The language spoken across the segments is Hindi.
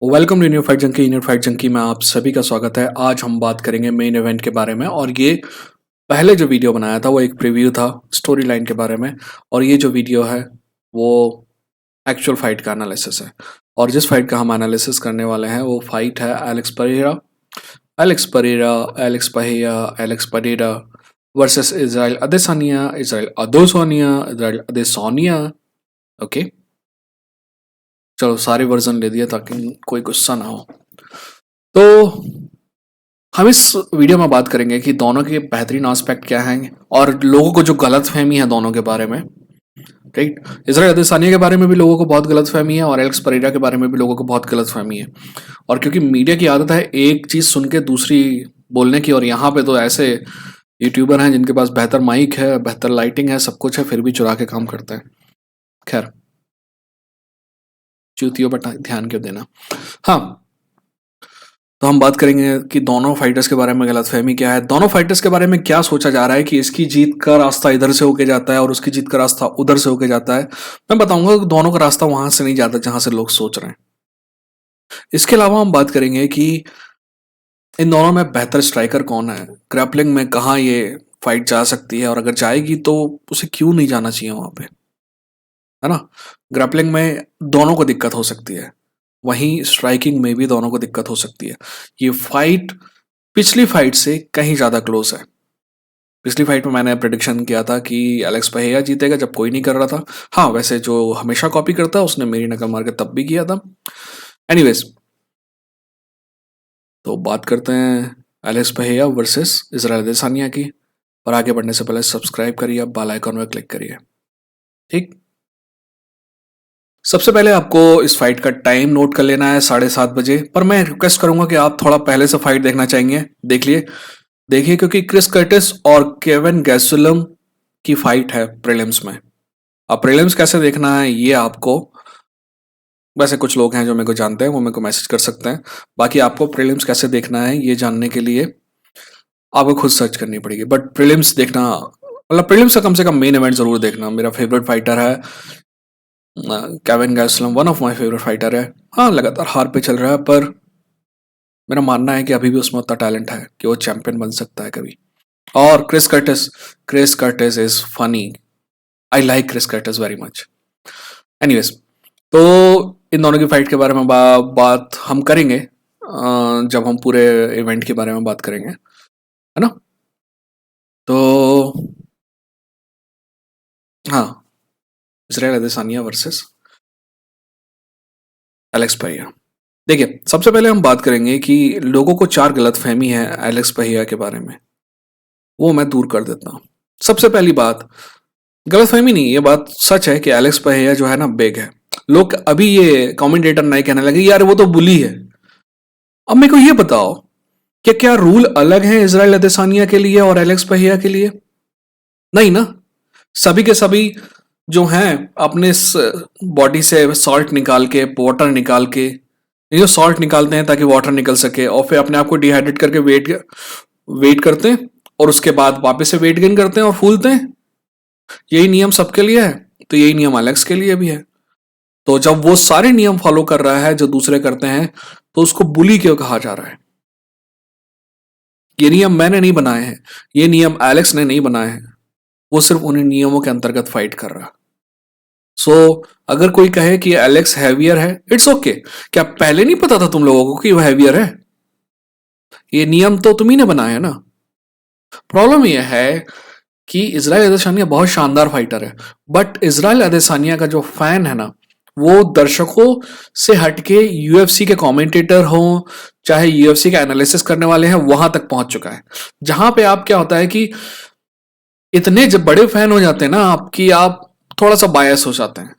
Welcome to new fight junkie. New fight junkie में आप सभी का स्वागत है। आज हम बात करेंगे मेन इवेंट के बारे में। और ये पहले जो वीडियो बनाया था वो एक प्रीव्यू था स्टोरी लाइन के बारे में, और ये जो वीडियो है वो एक्चुअल फाइट का एनालिसिस है। और जिस फाइट का हम एनालिसिस करने वाले हैं वो फाइट है Alex Pereira versus Israel Adesanya, Israel Adesanya. Okay, चलो सारे वर्जन ले दिया ताकि कोई गुस्सा ना हो। तो हम इस वीडियो में बात करेंगे कि दोनों के बेहतरीन एस्पेक्ट क्या हैं और लोगों को जो गलत फहमी है दोनों के बारे में। राइट, इजराइल अदेसानिया के बारे में भी लोगों को बहुत गलत फहमी है और एलेक्स परेरा के बारे में भी लोगों को बहुत गलत फहमी है। और क्योंकि मीडिया की आदत है एक चीज़ सुन के दूसरी बोलने की, और यहाँ पे तो ऐसे यूट्यूबर हैं जिनके पास बेहतर माइक है, बेहतर लाइटिंग है, सब कुछ है, फिर भी चुरा के काम करते हैं। खैर, चूतियों पर ध्यान क्यों देना। हाँ, तो हम बात करेंगे कि दोनों फाइटर्स के बारे में गलतफहमी क्या है, दोनों फाइटर्स के बारे में क्या सोचा जा रहा है कि इसकी जीत का रास्ता इधर से होके जाता है और उसकी जीत का रास्ता उधर से होके जाता है। मैं बताऊंगा कि दोनों का रास्ता वहां से नहीं जाता जहां से लोग सोच रहे हैं। इसके अलावा हम बात करेंगे कि इन दोनों में बेहतर स्ट्राइकर कौन है, ग्रैपलिंग में कहाँ ये फाइट जा सकती है, और अगर जाएगी तो उसे क्यों नहीं जाना चाहिए वहां पे, है ना। ग्रैपलिंग में दोनों को दिक्कत हो सकती है, वहीं स्ट्राइकिंग में भी दोनों को दिक्कत हो सकती है। ये फाइट पिछली फाइट से कहीं ज़्यादा क्लोज है। पिछली फाइट में मैंने प्रेडिक्शन किया था कि एलेक्स पहेया जीतेगा जब कोई नहीं कर रहा था। हाँ, वैसे जो हमेशा कॉपी करता है उसने मेरी नकल मार के तब भी किया था। एनीवेज, तो बात करते हैं एलेक्स पहेया वर्सेस इजराइल अदेसानिया की। और आगे बढ़ने से पहले सब्सक्राइब करिए, बेल आइकॉन पर क्लिक करिए। ठीक, सबसे पहले आपको इस फाइट का टाइम नोट कर लेना है 7:30 बजे। पर मैं रिक्वेस्ट करूंगा कि आप थोड़ा पहले से फाइट देखना चाहेंगे, देखिए क्योंकि क्रिस कर्टिस और केविन गैसुलम की फाइट है प्रीलिम्स में। अब प्रीलिम्स कैसे देखना है ये आपको, वैसे कुछ लोग हैं जो मेरे को जानते हैं, वो मेरे को मैसेज कर सकते हैं। बाकी आपको प्रीलिम्स कैसे देखना है ये जानने के लिए आपको खुद सर्च करनी पड़ेगी। बट प्रीलिम्स देखना, मतलब प्रीलिम्स का कम से कम मेन इवेंट जरूर देखना। मेरा फेवरेट फाइटर है Kevin Gastelum, one of my favourite fighter है। हाँ, लगातार हार पे चल रहा है, पर मेरा मानना है कि अभी भी उसमें उतना टैलेंट है कि वो चैंपियन बन सकता है कभी। और Chris Curtis is funny. I like Chris Curtis very much. Anyways, तो इन दोनों की फाइट के बारे में बात हम करेंगे जब हम पूरे इवेंट के बारे में बात करेंगे, है ना। तो हाँ, इजराइल अदेसानिया वर्सेस एलेक्स परेरा। देखिए, सबसे पहले हम बात करेंगे कि लोगों को 4 गलतफहमी है एलेक्स परेरा के बारे में, वो मैं दूर कर देता हूँ। सबसे पहली बात, गलतफहमी नहीं, ये बात सच है कि एलेक्स परेरा जो है ना बिग है। लोग अभी ये कमेंटेटर नहीं कहने लगे यार वो तो बुली है। अब मेरे को ये बताओ कि क्या रूल अलग हैं इजराइल अदेसानिया के लिए और एलेक्स परेरा के लिए? नहीं ना। सभी के सभी जो हैं अपने बॉडी से सॉल्ट निकाल के, वाटर निकाल के, जो सॉल्ट निकालते हैं ताकि वाटर निकल सके, और फिर अपने आप को डिहाइड्रेट करके वेट करते हैं, और उसके बाद वापस से वेट गेन करते हैं और फूलते हैं। यही नियम सबके लिए है, तो यही नियम एलेक्स के लिए भी है। तो जब वो सारे नियम फॉलो कर रहा है जो दूसरे करते हैं, तो उसको बुली क्यों कहा जा रहा है? ये नियम मैंने नहीं बनाए हैं, ये नियम एलेक्स ने नहीं बनाए हैं। वो सिर्फ उन्हीं नियमों के अंतर्गत फाइट कर रहा है। अगर कोई कहे कि एलेक्स हैवियर है, इट्स ओके। क्या पहले नहीं पता था तुम लोगों को कि वो हैवियर है? ये नियम तो तुम ही ने बनाया है ना। प्रॉब्लम यह है कि इजराइल अदेसानिया बहुत शानदार फाइटर है, बट इजराइल अदेसानिया का जो फैन है ना, वो दर्शकों से हटके यूएफसी के कमेंटेटर हो, चाहे यूएफसी का एनालिसिस करने वाले हैं, वहां तक पहुंच चुका है। जहां पे आप क्या होता है कि इतने जब बड़े फैन हो जाते हैं ना आपकी, आप थोड़ा सा बायस हो जाते हैं,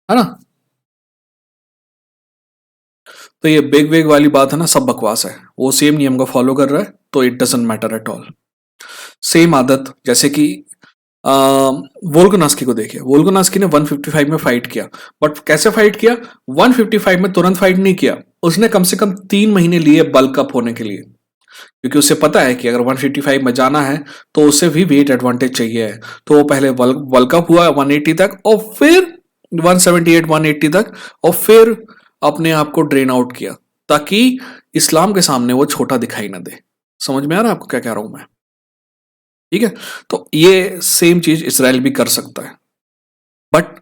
है ना। तो ये बिग वेग वाली बात है ना, सब बकवास है। वो सेम नियम को फॉलो कर रहा है, तो it doesn't matter at all. Same आदत जैसे कि वोल्कोनास्की को देखिए। वोल्कोनास्की ने 155 में फाइट किया, बट कैसे फाइट किया? 155 में तुरंत फाइट नहीं किया, उसने कम से कम 3 महीने लिए बल्क अप होने के लिए, क्योंकि उसे पता है कि अगर 155 में जाना है तो उसे भी वेट एडवांटेज चाहिए है। तो वो पहले बल्क अप हुआ 180 तक, और फिर 178 180 तक, और फिर अपने आप को ड्रेन आउट किया ताकि इस्लाम के सामने वो छोटा दिखाई ना दे। समझ में आ रहा है आपको क्या कह रहा हूं मैं? ठीक है, तो ये सेम चीज इसराइल भी कर सकता है, बट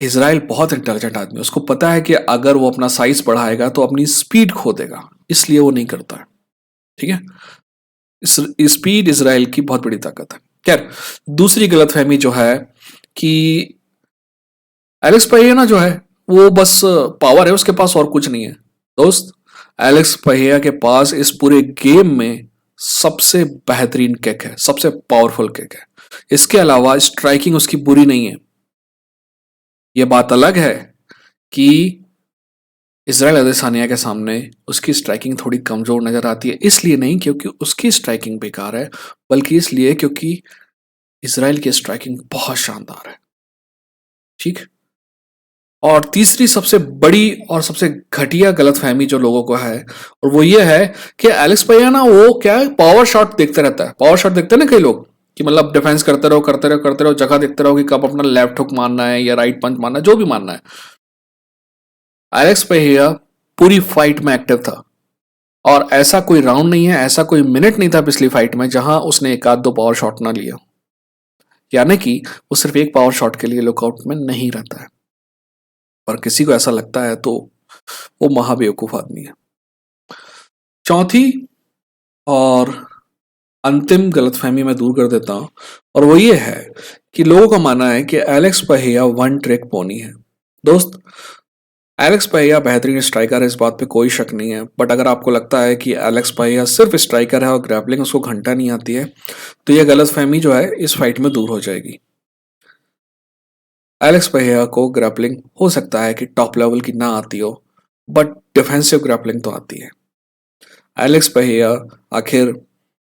इसराइल बहुत इंटेलिजेंट आदमी है, उसको पता है कि अगर वो अपना साइज बढ़ाएगा तो अपनी स्पीड खो देगा, इसलिए वो नहीं करता है। ठीक है, स्पीड इसराइल की बहुत बड़ी ताकत है। खैर, दूसरी गलतफहमी जो है कि एलेक्स पहिया जो है वो बस पावर है उसके पास और कुछ नहीं है। दोस्त, एलेक्स पहिया के पास इस पूरे गेम में सबसे बेहतरीन किक है, सबसे पावरफुल किक है। इसके अलावा स्ट्राइकिंग उसकी बुरी नहीं है। यह बात अलग है कि इजराइल अदेसानिया के सामने उसकी स्ट्राइकिंग थोड़ी कमजोर नजर आती है, इसलिए नहीं क्योंकि उसकी स्ट्राइकिंग बेकार है, बल्कि इसलिए क्योंकि इजराइल की स्ट्राइकिंग बहुत शानदार है। ठीक। और तीसरी सबसे बड़ी और सबसे घटिया गलतफहमी जो लोगों को है, और वो ये है कि एलेक्स पहिया ना वो क्या है, पावर शॉट देखते रहता है। पावर शॉट देखते हैं ना कई लोग कि मतलब डिफेंस करते रहो करते रहो करते रहो, जगह देखते रहो कि कब अपना लेफ्ट हुक मारना है या राइट पंच मारना है, जो भी मारना है। एलेक्स पहिया पूरी फाइट में एक्टिव था, और ऐसा कोई राउंड नहीं है, ऐसा कोई मिनट नहीं था पिछली फाइट में जहां उसने एक आध दो पावर शॉट ना लिया। यानी कि वो सिर्फ एक पावर शॉट के लिए लुकआउट में नहीं रहता है। पर किसी को ऐसा लगता है तो वो महाबेवकूफ आदमी है। चौथी और अंतिम गलतफहमी मैं दूर कर देता हूं, और वो ये है कि लोगों का मानना है कि एलेक्स पहिया वन ट्रिक पोनी है। दोस्त, एलेक्स पहिया बेहतरीन स्ट्राइकर है, इस बात पे कोई शक नहीं है, बट अगर आपको लगता है कि एलेक्स पहिया सिर्फ स्ट्राइकर है और ग्रैपलिंग उसको घंटा नहीं आती है, तो यह गलतफहमी जो है इस फाइट में दूर हो जाएगी। एलेक्स पहिया को ग्रैपलिंग हो सकता है कि टॉप लेवल की ना आती हो, बट डिफेंसिव ग्रैपलिंग तो आती है। एलेक्स पहिया आखिर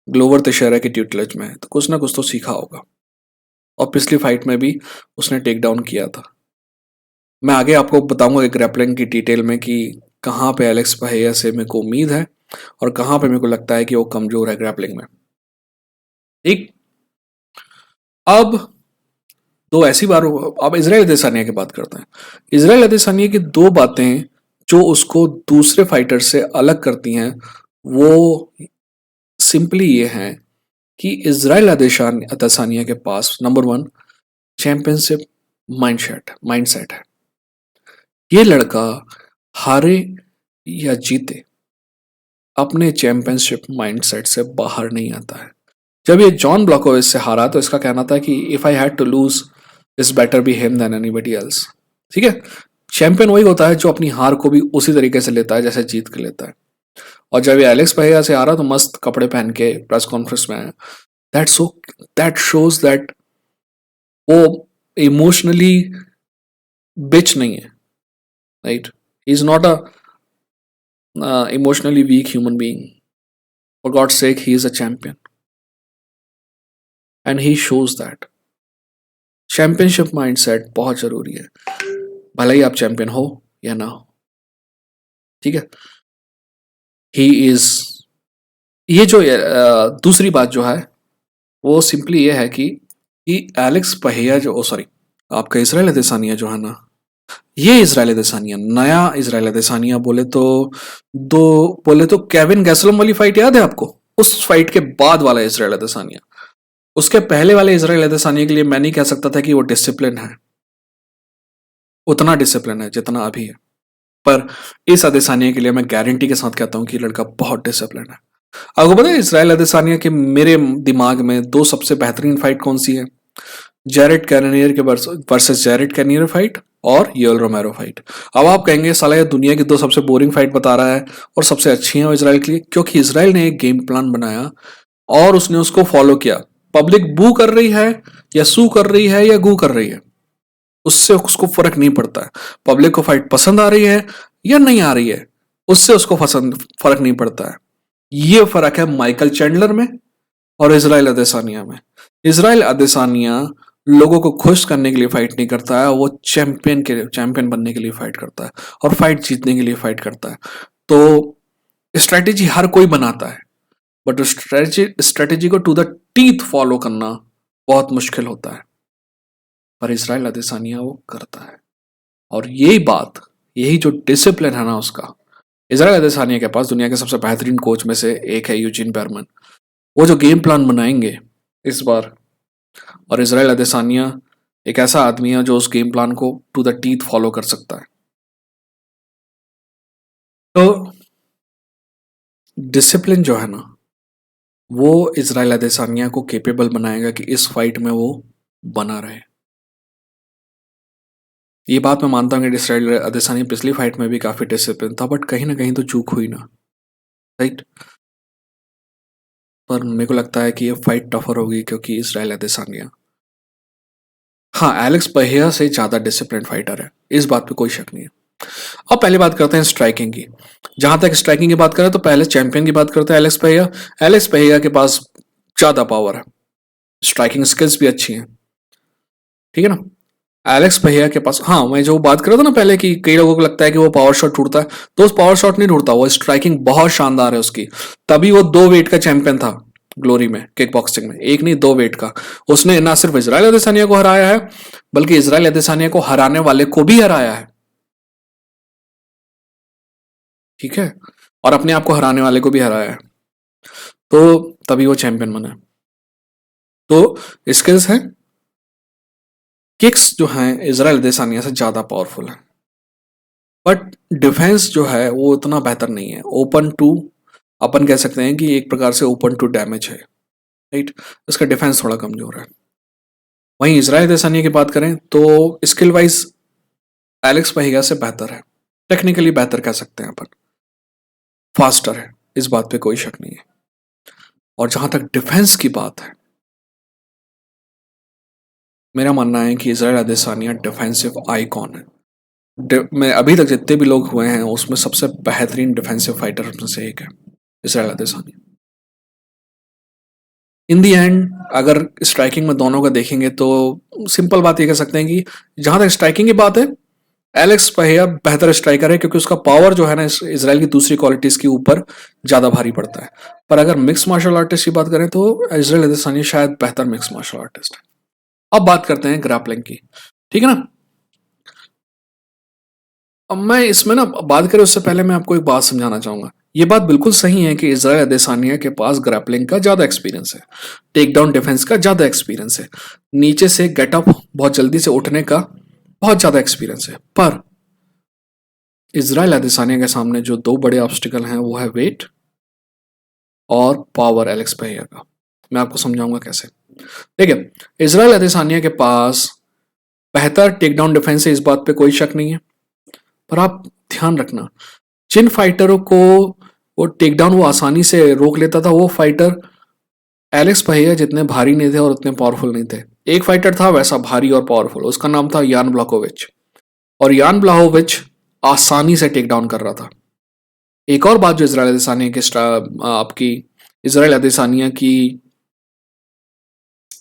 ग्लोवर तशेरा की ट्यूटलेज में है, तो कुछ ना कुछ तो सीखा होगा, और पिछली फाइट में भी उसने टेक डाउन किया था। मैं आगे आपको बताऊंगा कि ग्रैपलिंग की डिटेल में कि कहाँ पे एलेक्स पहिया से मेरे को उम्मीद है और कहाँ पे मेरे को लगता है कि वो कमजोर है ग्रैपलिंग में। ठीक। अब दो ऐसी बार, अब इजराइल अदेसानिया की बात करते हैं। इजराइल अदेसानिया की दो बातें जो उसको दूसरे फाइटर से अलग करती हैं, वो सिंपली ये हैं कि इजराइल अदेसानिया के पास नंबर वन चैंपियनशिप माइंडसेट है। ये लड़का हारे या जीते अपने चैंपियनशिप माइंडसेट से बाहर नहीं आता है। जब ये जॉन ब्लॉकोविच से हारा तो इसका कहना था कि if I had to lose it's better be him than anybody else. ठीक है, चैंपियन वही होता है जो अपनी हार को भी उसी तरीके से लेता है जैसे जीत के लेता है। और जब ये एलेक्स पहिया से हारा तो मस्त कपड़े पहन के प्रेस कॉन्फ्रेंस में आया। That so that shows that वो इमोशनली बिच नहीं है, right? He is not a emotionally weak human being. For God sake he is a champion and he shows that. Championship mindset बहुत जरूरी है, भले ही आप चैंपियन हो या ना हो। ठीक है, ही इज, ये जो दूसरी बात जो है वो सिंपली ये है कि एलेक्स पहिया जो, ओ सॉरी, आपका इजराइल अदेसानिया जो है ना, ये इजराइल अदेसानिया, नया इजराइल अदेसानिया बोले तो केविन गैसलम वाली फाइट याद है आपको? उस फाइट के बाद वाला इजराइल अदेसानिया। उसके पहले वाले इजराइल अदेसानिया के लिए मैं नहीं कह सकता था कि वो डिसिप्लिन है, उतना डिसिप्लिन है जितना अभी है, पर इस अदेसानिया के लिए मैं गारंटी के साथ कहता हूं कि लड़का बहुत डिसिप्लिन है। आपको पता है इसराइल अदेसानिया के मेरे दिमाग में दो सबसे बेहतरीन फाइट कौन सी है? जैरेड कैनियर के वर्सेस जैरेड कैनियर फाइट और योएल रोमेरो फाइट। अब आप कहेंगे साला ये दुनिया की दो सबसे बोरिंग फाइट बता रहा है और सबसे अच्छी है वो इसराइल के लिए, क्योंकि इसराइल ने एक गेम प्लान बनाया और उसने उसको फॉलो किया। पब्लिक बू कर रही है या सू कर रही है या गू कर रही है, उससे उसको फर्क नहीं पड़ता है। पब्लिक को फाइट पसंद आ रही है या नहीं आ रही है, उससे उसको फर्क नहीं पड़ता है। ये फर्क है माइकल चैंडलर में और इजराइल अदेसानिया में। इजराइल अदेसानिया लोगों को खुश करने के लिए फाइट नहीं करता है, वो चैंपियन बनने के लिए फाइट करता है और फाइट जीतने के लिए फाइट करता है। तो स्ट्रेटेजी हर कोई बनाता है, बट स्ट्रेटेजी को टू द टीथ फॉलो करना बहुत मुश्किल होता है, पर इजराइल अदेसानिया वो करता है। और यही जो डिसिप्लिन है ना उसका। इजराइल अदेसानिया के पास दुनिया के सबसे बेहतरीन कोच में से एक है यूजिन बेरमन। वो जो गेम प्लान बनाएंगे इस बार, और इजराइल अदेसानिया एक ऐसा आदमी है जो उस गेम प्लान को टू द टीथ फॉलो कर सकता है। तो डिसिप्लिन जो है ना वो इजराइल अदेसानिया को केपेबल बनाएगा कि इस फाइट में वो बना रहे। ये बात मैं मानता हूँ कि इजराइल अदेसानिया पिछली फाइट में भी काफी डिसिप्लिन था, बट कहीं ना कहीं तो चूक हुई ना, राइट। पर मेरे को लगता है कि ये फाइट टफर होगी क्योंकि इजराइल अदेसानिया, हाँ, एलेक्स पहिया से ज्यादा डिसिप्लिन फाइटर है, इस बात पे कोई शक नहीं है। अब पहले बात करते हैं स्ट्राइकिंग की। जहां तक स्ट्राइकिंग की बात करें तो पहले चैंपियन की बात करते हैं एलेक्स पहिया। एलेक्स पहिया के पास ज्यादा पावर है, स्ट्राइकिंग स्किल्स भी अच्छी हैं, ठीक है ना। एलेक्स पहिया के पास, हाँ, मैं जो बात कर रहा था ना पहले कि कई लोगों को लगता है कि वो पावर शॉट टूटता है, तो उस पावर शॉट नहीं टूटता, वो स्ट्राइकिंग बहुत शानदार है उसकी। तभी वो 2 वेट का चैंपियन था ग्लोरी में, किक बॉक्सिंग में, एक नहीं 2 वेट का। उसने ना सिर्फ इजराइल अदेसानिया को हराया है, बल्कि इजराइल अदेसानिया को हराने वाले को भी हराया है, ठीक है, और अपने आप को हराने वाले को भी हराया है। तो तभी वो चैंपियन बना। तो स्किल्स है, किक्स जो हैं इजराइल अदेसानिया से ज्यादा पावरफुल है, बट डिफेंस जो है वो उतना बेहतर नहीं है। ओपन टू, अपन कह सकते हैं कि एक प्रकार से ओपन टू डैमेज है, राइट। इसका डिफेंस थोड़ा कमजोर है। वहीं इजराइल अदेसानिया की बात करें तो स्किल वाइज एलेक्स पहिगा से बेहतर है, टेक्निकली बेहतर कह सकते हैं अपन, फास्टर है, इस बात पे कोई शक नहीं है। और जहां तक डिफेंस की बात है, मेरा मानना है कि इजराइल अदेसानिया डिफेंसिव आइकॉन है। मैं अभी तक जितने भी लोग हुए हैं उसमें सबसे बेहतरीन डिफेंसिव फाइटर में से एक है इजराइल अदेसानिया। इन दी एंड अगर स्ट्राइकिंग में दोनों का देखेंगे तो सिंपल बात ये कह सकते हैं कि जहां तक स्ट्राइकिंग की बात है, एलेक्स पहिया बेहतर स्ट्राइकर है क्योंकि उसका पावर जो है ना इजराइल की दूसरी क्वालिटीज के ऊपर ज्यादा भारी पड़ता है। पर अगर मिक्स मार्शल आर्टिस्ट की बात करें तो इजराइल अदेसानिया शायद बेहतर मिक्स मार्शल आर्टिस्ट है। अब बात करते हैं ग्रैपलिंग की, ठीक है ना। अब मैं इसमें ना बात करें उससे पहले मैं आपको एक बात समझाना चाहूंगा। ये बात बिल्कुल सही है कि इजराइल अदेसानिया के पास ग्रैपलिंग का ज्यादा एक्सपीरियंस है, टेक डाउन डिफेंस का ज्यादा एक्सपीरियंस है, नीचे से गेटअप बहुत जल्दी से उठने का बहुत ज्यादा एक्सपीरियंस है। पर इजराइल अदेसानिया के सामने जो 2 बड़े ऑब्स्टिकल हैं वो है वेट और पावर एलेक्स पहिया का। मैं आपको समझाऊंगा कैसे। देखिए, इजराइल अदेसानिया के पास बेहतर टेक डाउन डिफेंस है, इस बात पे कोई शक नहीं है। पर आप ध्यान रखना, जिन फाइटरों को वो टेक डाउन वो आसानी से रोक लेता था, वो फाइटर एलेक्स पहिया जितने भारी नहीं थे और उतने पावरफुल नहीं थे। एक फाइटर था वैसा भारी और पावरफुल, उसका नाम था यान ब्लॉकोविच, और यान ब्लाहोविच आसानी से टेक डाउन कर रहा था। एक और बात जो इजराइल अदेसानिया के आपकी इजराइल अदेसानिया की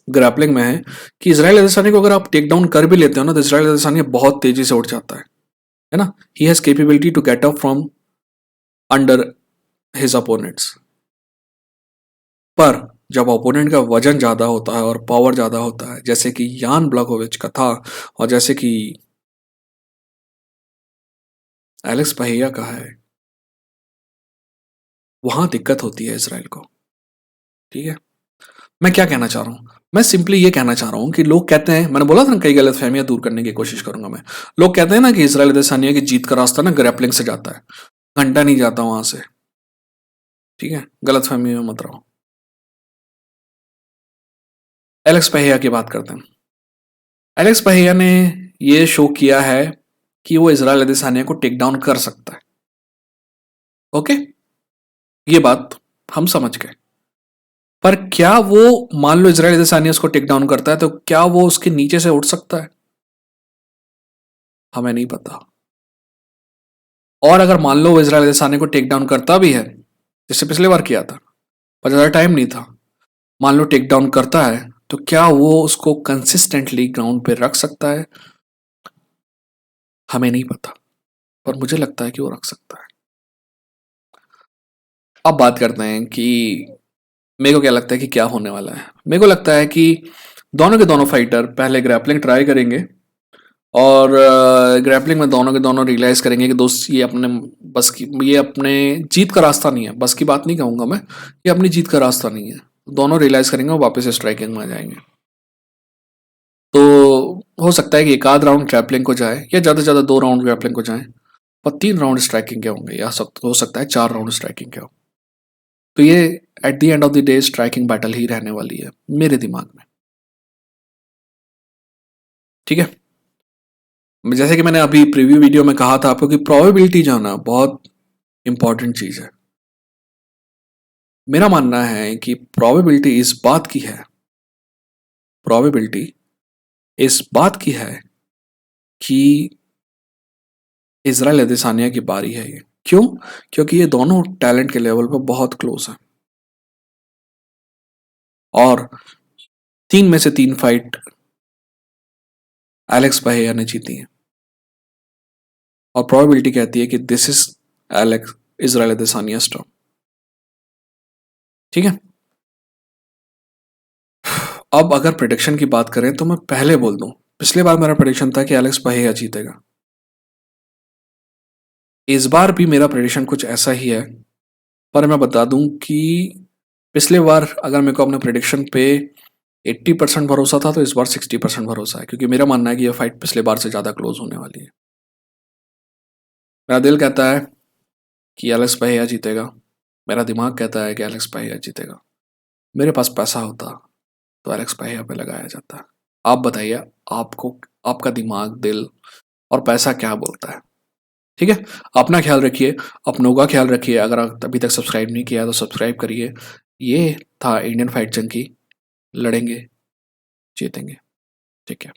ग्रैपलिंग में है कि इजराइल अदेसानिया को अगर आप टेक डाउन कर भी लेते हो ना तो इजराइल अदेसानिया बहुत तेजी से उठ जाता है ना। He has capability to get up from under his opponents. पर जब ओपोनेंट का वजन ज्यादा होता है और पावर ज्यादा होता है, जैसे कि यान ब्लॉकोविच का था और जैसे कि एलेक्स पहिया का है, वहां दिक्कत होती है इसराइल को, ठीक है। मैं क्या कहना चाह रहा हूं, मैं सिंपली ये कहना चाह रहा हूं कि लोग कहते हैं, मैंने बोला था ना कई गलत फहमियां दूर करने की कोशिश करूंगा मैं। लोग कहते हैं ना कि इजराइल अदेसानिया की जीत का रास्ता ना ग्रैपलिंग से जाता है, घंटा नहीं जाता वहां से, ठीक है, गलत फहमी में मत रहो। एलेक्स पहिया की बात करते हैं। एलेक्स पहिया ने ये शो किया है कि वो इजराइल अदेसानिया को टेक डाउन कर सकता है, ओके, ये बात हम समझ गए। पर क्या वो, मान लो इजराइल अदेसानिया उसको टेक डाउन करता है, तो क्या वो उसके नीचे से उठ सकता है? हमें नहीं पता। और अगर मान लो वो इजराइल अदेसानिया को टेक डाउन करता भी है, जैसे पिछले बार किया था, पर ज्यादा टाइम नहीं था, मान लो टेक डाउन करता है, तो क्या वो उसको कंसिस्टेंटली ग्राउंड पे रख सकता है? हमें नहीं पता, पर मुझे लगता है कि वो रख सकता है। अब बात करते हैं कि मेरे को क्या लगता है कि क्या होने वाला है। मेरे को लगता है कि दोनों के दोनों फाइटर पहले ग्रैपलिंग ट्राई करेंगे और ग्रैपलिंग में दोनों के दोनों रियलाइज़ करेंगे कि दोस्त ये अपने बस की, ये अपने जीत का रास्ता नहीं है, बस की बात नहीं कहूँगा मैं, ये अपनी जीत का रास्ता नहीं है। दोनों रियलाइज़ करेंगे और वापस स्ट्राइकिंग में आ जाएंगे। तो हो सकता है कि एक आध राउंड ग्रैपलिंग को जाए या ज़्यादा से ज़्यादा 2 राउंड ग्रैपलिंग को जाएँ और 3 राउंड स्ट्राइकिंग के होंगे, या हो सकता है 4 राउंड स्ट्राइकिंग के हो। तो ये at the end of the day striking battle ही रहने वाली है मेरे दिमाग में। ठीक है? जैसे कि मैंने अभी प्रीव्यू वीडियो में कहा था आपको कि प्रोबेबिलिटी जो है ना बहुत इंपॉर्टेंट चीज़ है। मेरा मानना है कि प्रोबेबिलिटी इस बात की है, प्रोबेबिलिटी इस बात की है कि इज़राइल अदेसानिया की बारी है ये। क्यों? क्योंकि ये दोनों टैलेंट के लेवल पर बहुत क्लोज हैं और 3 में से 3 फाइट एलेक्स पहेया ने जीती है और प्रोबेबिलिटी कहती है कि this is Alex Israel Adesanya stop. ठीक है? अब अगर प्रेडिक्शन की बात करें तो मैं पहले बोल दूं, पिछले बार मेरा प्रेडिक्शन था कि एलेक्स पहेया जीतेगा। इस बार भी मेरा प्रेडिक्शन कुछ ऐसा ही है, पर मैं बता दूं कि पिछले बार अगर मेरे को अपने प्रेडिक्शन पे 80% भरोसा था तो इस बार 60% भरोसा है, क्योंकि मेरा मानना है कि यह फाइट पिछले बार से ज़्यादा क्लोज होने वाली है। मेरा दिल कहता है कि एलेक्स पहेया जीतेगा, मेरा दिमाग कहता है कि एलेक्स पहेया जीतेगा। मेरे पास पैसा होता तो एलेक्स पहेया पे लगाया जाता। आप बताइए, आपको आपका दिमाग, दिल और पैसा क्या बोलता है? ठीक है? अपना ख्याल रखिए, अपनों का ख्याल रखिए। अगर आप अभी तक सब्सक्राइब नहीं किया है तो सब्सक्राइब करिए। ये था इंडियन फाइट जंकी। लड़ेंगे, जीतेंगे। ठीक है।